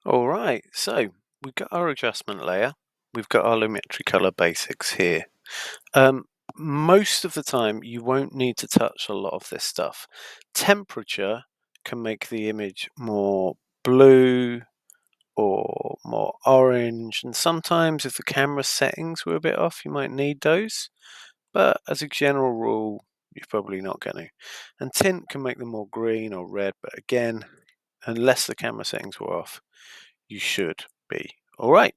All right, so we've got our adjustment layer. We've got our Lumetri color basics here. Um, Most of the time, you won't need to touch a lot of this stuff. Temperature can make the image more blue or more orange, and sometimes if the camera settings were a bit off, you might need those. But as a general rule, you're probably not going to. And tint can make them more green or red, but again, unless the camera settings were off, you should be all right.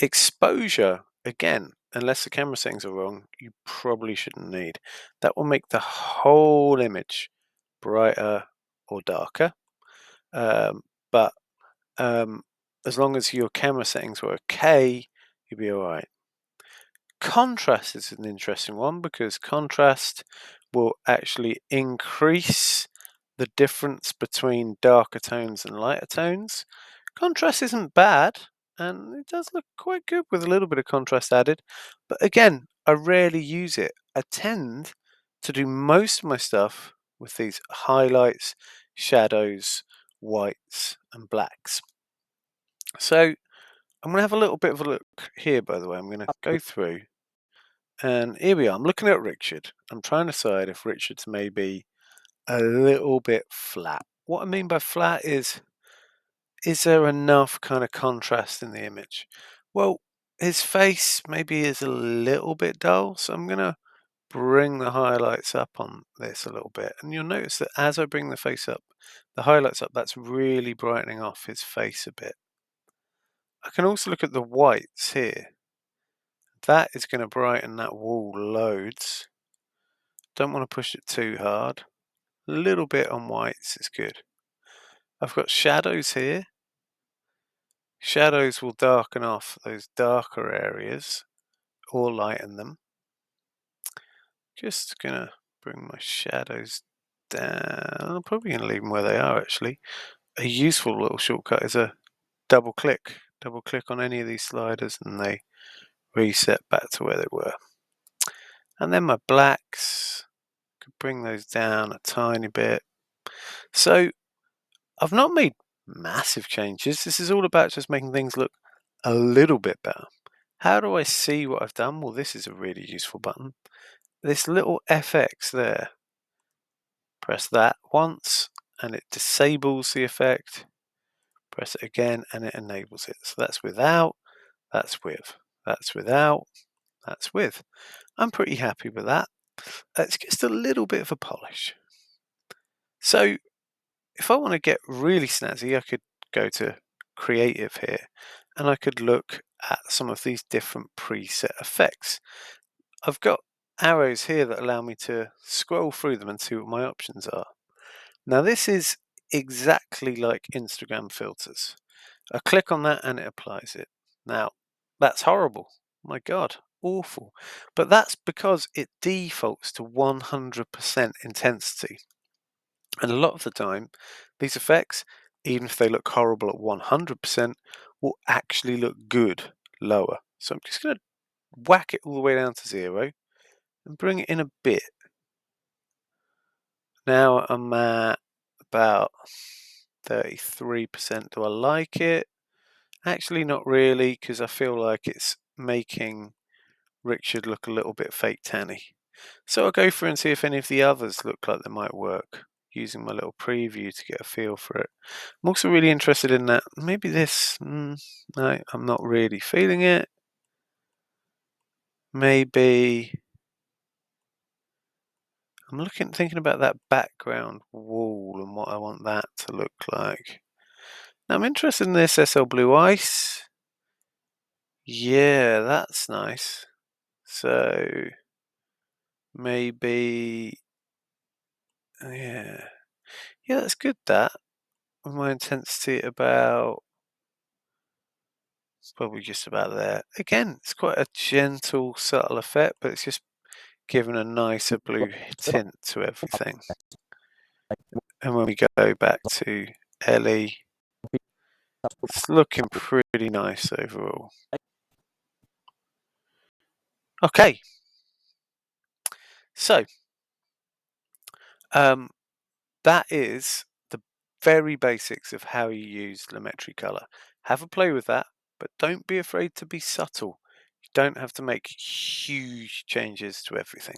Exposure, again, unless the camera settings are wrong, you probably shouldn't need. That will make the whole image brighter or darker. But as long as your camera settings were okay, you'll be all right. Contrast is an interesting one because contrast will actually increase the difference between darker tones and lighter tones. Contrast isn't bad, and it does look quite good with a little bit of contrast added. But again, I rarely use it. I tend to do most of my stuff with these highlights, shadows, whites, and blacks. So I'm going to have a little bit of a look here, by the way. I'm going to go through, and here we are. I'm looking at Richard. I'm trying to decide if Richard's maybe a little bit flat. What I mean by flat is there enough kind of contrast in the image? Well, his face maybe is a little bit dull, so I'm going to bring the highlights up on this a little bit. And you'll notice that as I bring the highlights up, that's really brightening off his face a bit. I can also look at the whites here. That is going to brighten that wall loads. Don't want to push it too hard. A little bit on whites is good. I've got shadows here. Shadows will darken off those darker areas or lighten them. Just gonna bring my shadows down. I'm probably gonna leave them where they are actually. A useful little shortcut is a double click. Double click on any of these sliders and they reset back to where they were. And then my blacks, could bring those down a tiny bit. So I've not made massive changes. This is all about just making things look a little bit better. How do I see what I've done? Well, this is a really useful button. This little FX there, press that once and it disables the effect. Press it again and it enables it. So that's without, that's with, that's without, that's with. I'm pretty happy with that. It's just a little bit of a polish. So if I want to get really snazzy, I could go to creative here and I could look at some of these different preset effects. I've got arrows here that allow me to scroll through them and see what my options are. Now this is exactly like Instagram filters. I click on that and it applies it. Now that's horrible. My God, awful. But that's because it defaults to 100% intensity. And a lot of the time, these effects, even if they look horrible at 100%, will actually look good lower. So I'm just going to whack it all the way down to 0 and bring it in a bit. Now I'm at about 33%. Do I like it? Actually, not really, because I feel like it's making Richard look a little bit fake tanny. So I'll go through and see if any of the others look like they might work, using my little preview to get a feel for it. I'm also really interested in that. Maybe this, no, I'm not really feeling it. Maybe I'm thinking about that background wall and what I want that to look like. Now I'm interested in this SL Blue Ice. Yeah, that's nice. So maybe, yeah, that's good. That with my intensity about, it's probably just about there. Again, it's quite a gentle, subtle effect, but it's just giving a nicer blue tint to everything. And when we go back to Ellie, it's looking pretty nice overall. Okay, so that is very basics of how you use Lumetri color. Have a play with that, but don't be afraid to be subtle. You don't have to make huge changes to everything.